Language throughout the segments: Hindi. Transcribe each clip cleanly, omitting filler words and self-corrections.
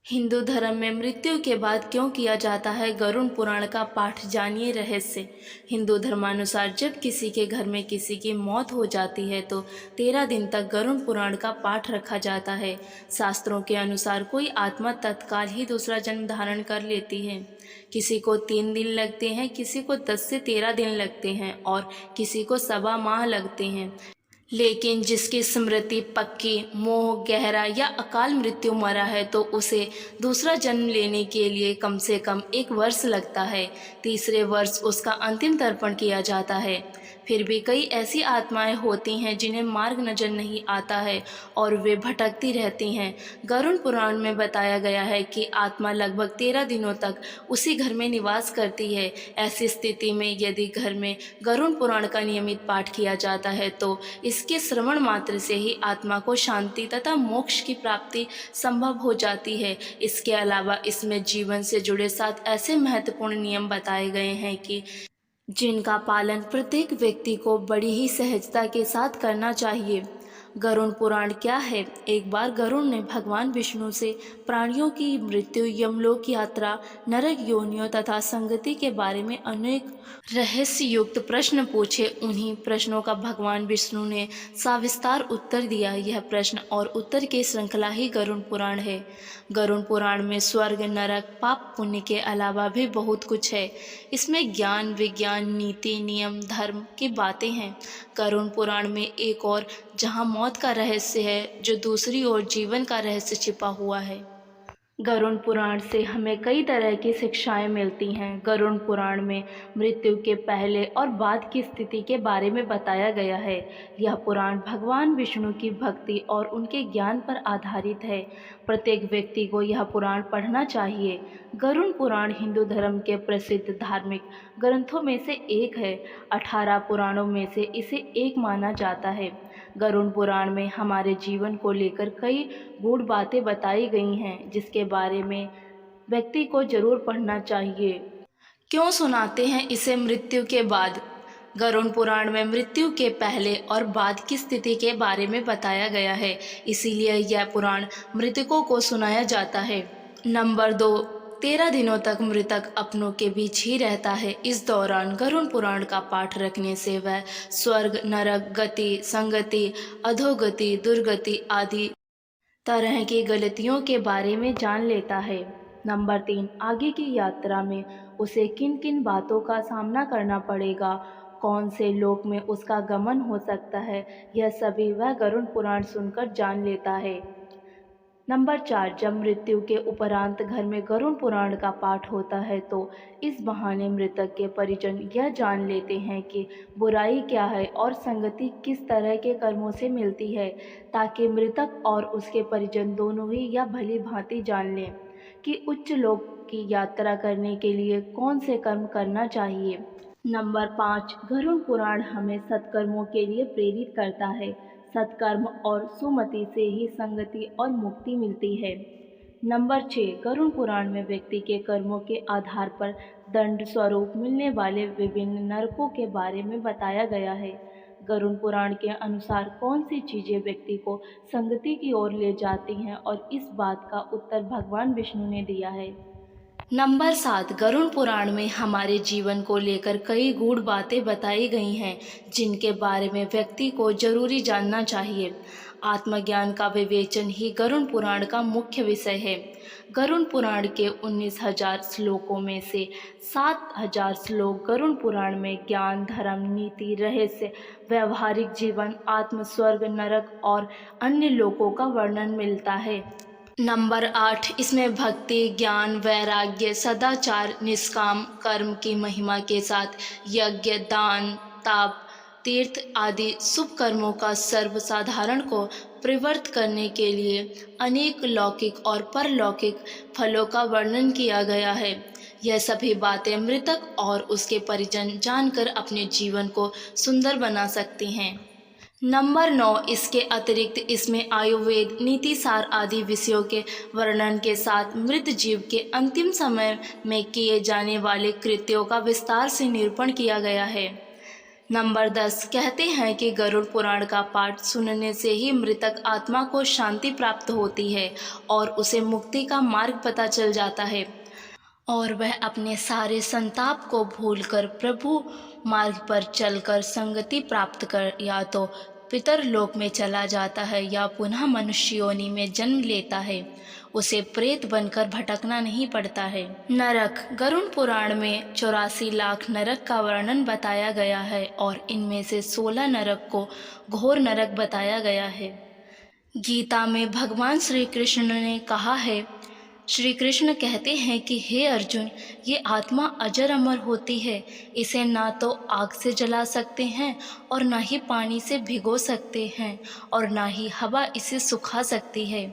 हिंदू धर्म में मृत्यु के बाद क्यों किया जाता है गरुड़ पुराण का पाठ, जानिए रहस्य। हिंदू धर्मानुसार जब किसी के घर में किसी की मौत हो जाती है तो 13 दिन तक गरुड़ पुराण का पाठ रखा जाता है। शास्त्रों के अनुसार कोई आत्मा तत्काल ही दूसरा जन्म धारण कर लेती है। किसी को 3 दिन लगते हैं, किसी को 10 से 13 दिन लगते हैं और किसी को 1.25 माह लगते हैं। लेकिन जिसकी स्मृति पक्की, मोह गहरा या अकाल मृत्यु मरा है तो उसे दूसरा जन्म लेने के लिए कम से कम 1 वर्ष लगता है। तीसरे वर्ष उसका अंतिम तर्पण किया जाता है। फिर भी कई ऐसी आत्माएं होती हैं जिन्हें मार्ग नजर नहीं आता है और वे भटकती रहती हैं। गरुड़ पुराण में बताया गया है कि आत्मा लगभग 13 दिनों तक उसी घर में निवास करती है। ऐसी स्थिति में यदि घर में गरुड़ पुराण का नियमित पाठ किया जाता है तो इसके श्रवण मात्र से ही आत्मा को शांति तथा मोक्ष की प्राप्ति संभव हो जाती है। इसके अलावा इसमें जीवन से जुड़े 7 ऐसे महत्वपूर्ण नियम बताए गए हैं कि जिनका पालन प्रत्येक व्यक्ति को बड़ी ही सहजता के साथ करना चाहिए। गरुड़ पुराण क्या है? एक बार गरुड़ ने भगवान विष्णु से प्राणियों की मृत्यु, यमलोक यात्रा, नरक योनियों तथा संगति के बारे में अनेक रहस्य युक्त प्रश्न पूछे। उन्हीं प्रश्नों का भगवान विष्णु ने सविस्तार उत्तर दिया। यह प्रश्न और उत्तर की श्रृंखला ही गरुड़ पुराण है। गरुड़ पुराण में स्वर्ग, नरक, पाप पुण्य के अलावा भी बहुत कुछ है। इसमें ज्ञान, विज्ञान, नीति, नियम, धर्म की बातें हैं। गरुड़ पुराण में एक और जहाँ मौत का रहस्य है, जो दूसरी ओर जीवन का रहस्य छिपा हुआ है। गरुड़ पुराण से हमें कई तरह की शिक्षाएं मिलती हैं। गरुड़ पुराण में मृत्यु के पहले और बाद की स्थिति के बारे में बताया गया है। यह पुराण भगवान विष्णु की भक्ति और उनके ज्ञान पर आधारित है। प्रत्येक व्यक्ति को यह पुराण पढ़ना चाहिए। गरुड़ पुराण हिंदू धर्म के प्रसिद्ध धार्मिक ग्रंथों में से एक है। 18 पुराणों में से इसे एक माना जाता है। गरुड़ पुराण में हमारे जीवन को लेकर कई गूढ़ बातें बताई गई हैं, जिसके बारे में व्यक्ति को जरूर पढ़ना चाहिए। क्यों सुनाते हैं इसे मृत्यु के बाद? गरुड़ पुराण में मृत्यु के पहले और बाद की स्थिति के बारे में बताया गया है, इसीलिए यह पुराण मृतकों को सुनाया जाता है। नंबर 2, 13 दिनों तक मृतक अपनों के बीच ही रहता है। इस दौरान गरुड़ पुराण का पाठ रखने से वह स्वर्ग, नरक, गति, संगति, अधोगति, दुर्गति आदि तरह की गलतियों के बारे में जान लेता है। नंबर 3, आगे की यात्रा में उसे किन किन बातों का सामना करना पड़ेगा, कौन से लोक में उसका गमन हो सकता है, यह सभी वह गरुड़ पुराण सुनकर जान लेता है। नंबर 4, जब मृत्यु के उपरांत घर में गरुड़ पुराण का पाठ होता है तो इस बहाने मृतक के परिजन यह जान लेते हैं कि बुराई क्या है और संगति किस तरह के कर्मों से मिलती है, ताकि मृतक और उसके परिजन दोनों ही यह भली भांति जान लें कि उच्च लोक की यात्रा करने के लिए कौन से कर्म करना चाहिए। नंबर 5, गरुड़ पुराण हमें सत्कर्मों के लिए प्रेरित करता है। सत्कर्म और सुमति से ही संगति और मुक्ति मिलती है। नंबर 6, गरुड़ पुराण में व्यक्ति के कर्मों के आधार पर दंड स्वरूप मिलने वाले विभिन्न नरकों के बारे में बताया गया है। गरुड़ पुराण के अनुसार कौन सी चीज़ें व्यक्ति को संगति की ओर ले जाती हैं और इस बात का उत्तर भगवान विष्णु ने दिया है। नंबर 7, गरुड़ पुराण में हमारे जीवन को लेकर कई गूढ़ बातें बताई गई हैं, जिनके बारे में व्यक्ति को जरूरी जानना चाहिए। आत्मज्ञान का विवेचन ही गरुड़ पुराण का मुख्य विषय है। गरुड़ पुराण के 19,000 श्लोकों में से 7,000 श्लोक गरुड़ पुराण में ज्ञान, धर्म, नीति, रहस्य, व्यवहारिक जीवन, आत्म, स्वर्ग, नरक और अन्य लोकों का वर्णन मिलता है। नंबर 8, इसमें भक्ति, ज्ञान, वैराग्य, सदाचार, निष्काम कर्म की महिमा के साथ यज्ञ, दान, ताप, तीर्थ आदि शुभ कर्मों का सर्वसाधारण को प्रवृत्त करने के लिए अनेक लौकिक और परलौकिक फलों का वर्णन किया गया है। यह सभी बातें मृतक और उसके परिजन जानकर अपने जीवन को सुंदर बना सकती हैं। नंबर 9, इसके अतिरिक्त इसमें आयुर्वेद, नीति सार आदि विषयों के वर्णन के साथ मृत जीव के अंतिम समय में किए जाने वाले कृत्यों का विस्तार से निरूपण किया गया है। नंबर 10 कहते हैं कि गरुड़ पुराण का पाठ सुनने से ही मृतक आत्मा को शांति प्राप्त होती है और उसे मुक्ति का मार्ग पता चल जाता है और वह अपने सारे संताप को भूलकर प्रभु मार्ग पर चलकर संगति प्राप्त कर या तो पितरलोक में चला जाता है या पुनः मनुष्य योनि में जन्म लेता है। उसे प्रेत बनकर भटकना नहीं पड़ता है। नरक गरुड़ पुराण में 84 लाख नरक का वर्णन बताया गया है और इनमें से 16 नरक को घोर नरक बताया गया है। गीता में भगवान श्री कृष्ण ने कहा है, श्री कृष्ण कहते हैं कि हे अर्जुन, ये आत्मा अजर अमर होती है। इसे ना तो आग से जला सकते हैं और ना ही पानी से भिगो सकते हैं और ना ही हवा इसे सुखा सकती है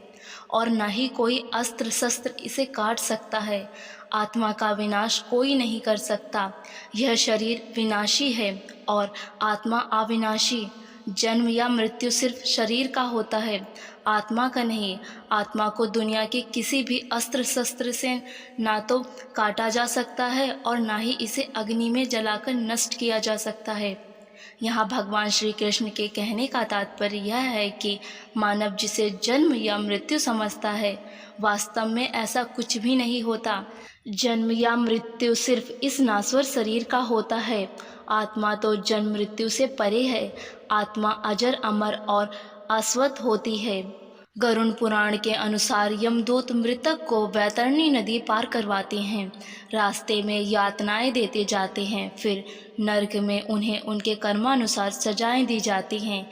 और ना ही कोई अस्त्र शस्त्र इसे काट सकता है। आत्मा का विनाश कोई नहीं कर सकता। यह शरीर विनाशी है और आत्मा अविनाशी। जन्म या मृत्यु सिर्फ शरीर का होता है, आत्मा का नहीं। आत्मा को दुनिया के किसी भी अस्त्र शस्त्र से ना तो काटा जा सकता है और ना ही इसे अग्नि में जलाकर नष्ट किया जा सकता है। यहाँ भगवान श्री कृष्ण के कहने का तात्पर्य यह है कि मानव जिसे जन्म या मृत्यु समझता है, वास्तव में ऐसा कुछ भी नहीं होता। जन्म या मृत्यु सिर्फ इस नाश्वर शरीर का होता है। आत्मा तो जन्म मृत्यु से परे है। आत्मा अजर अमर और अश्वत होती है। गरुड़ पुराण के अनुसार यमदूत मृतक को वैतरणी नदी पार करवाते हैं, रास्ते में यातनाएं देते जाते हैं, फिर नरक में उन्हें उनके कर्मानुसार सजाएं दी जाती हैं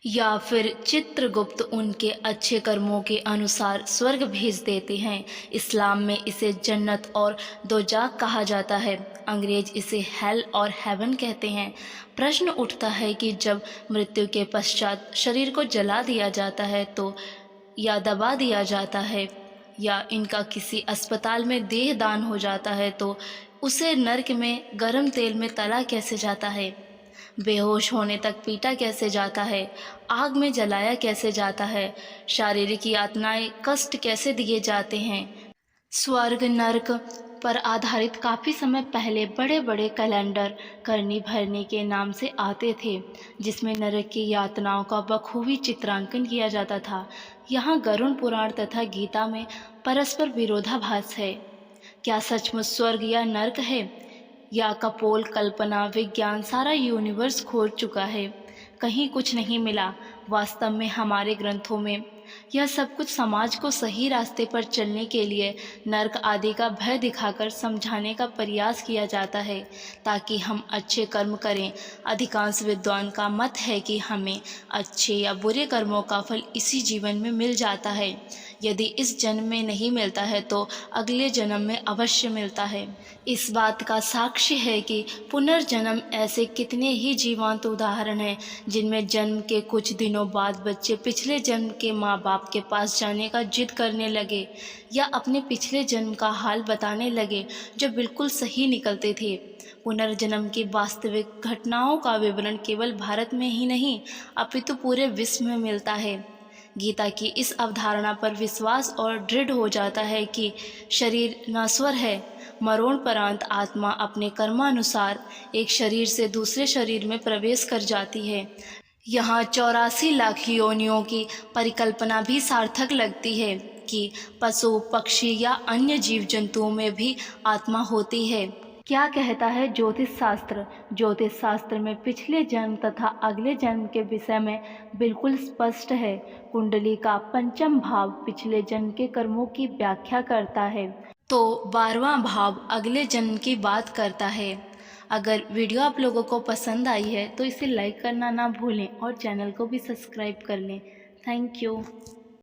या फिर चित्रगुप्त उनके अच्छे कर्मों के अनुसार स्वर्ग भेज देते हैं। इस्लाम में इसे जन्नत और दोज़ख कहा जाता है। अंग्रेज इसे हेल और हेवन कहते हैं। प्रश्न उठता है कि जब मृत्यु के पश्चात शरीर को जला दिया जाता है तो या दबा दिया जाता है या इनका किसी अस्पताल में देह दान हो जाता है तो उसे नरक में गर्म तेल में तला कैसे जाता है, बेहोश होने तक पीटा कैसे जाता है, आग में जलाया कैसे जाता है, शारीरिक यातनाएं कष्ट कैसे दिए जाते हैं। स्वर्ग नरक पर आधारित काफ़ी समय पहले बड़े बड़े कैलेंडर करनी भरनी के नाम से आते थे, जिसमें नरक की यातनाओं का बखूबी चित्रांकन किया जाता था। यहाँ गरुड़ पुराण तथा गीता में परस्पर विरोधाभास है। क्या सचमुच स्वर्ग या नरक है या कपोल कल्पना? विज्ञान सारा यूनिवर्स खोज चुका है, कहीं कुछ नहीं मिला। वास्तव में हमारे ग्रंथों में यह सब कुछ समाज को सही रास्ते पर चलने के लिए नरक आदि का भय दिखाकर समझाने का प्रयास किया जाता है ताकि हम अच्छे कर्म करें। अधिकांश विद्वान का मत है कि हमें अच्छे या बुरे कर्मों का फल इसी जीवन में मिल जाता है। यदि इस जन्म में नहीं मिलता है तो अगले जन्म में अवश्य मिलता है। इस बात का साक्ष्य है कि पुनर्जन्म ऐसे कितने ही जीवंत उदाहरण हैं जिनमें जन्म के कुछ दिनों बाद बच्चे पिछले जन्म के माँ बाप के पास जाने का जिद करने लगे या अपने पिछले जन्म का हाल बताने लगे जो बिल्कुल सही निकलते थे। पुनर्जन्म की वास्तविक घटनाओं का विवरण केवल भारत में ही नहीं अपितु पूरे विश्व में मिलता है। गीता की इस अवधारणा पर विश्वास और दृढ़ हो जाता है कि शरीर नश्वर है। मरणोपरांत आत्मा अपने कर्मानुसार एक शरीर से दूसरे शरीर में प्रवेश कर जाती है। यहाँ 84 लाख योनियों की परिकल्पना भी सार्थक लगती है कि पशु पक्षी या अन्य जीव जंतुओं में भी आत्मा होती है। क्या कहता है ज्योतिष शास्त्र? ज्योतिष शास्त्र में पिछले जन्म तथा अगले जन्म के विषय में बिल्कुल स्पष्ट है। कुंडली का पंचम भाव पिछले जन्म के कर्मों की व्याख्या करता है तो 12वां भाव अगले जन्म की बात करता है। अगर वीडियो आप लोगों को पसंद आई है तो इसे लाइक करना ना भूलें और चैनल को भी सब्सक्राइब कर लें। Thank you.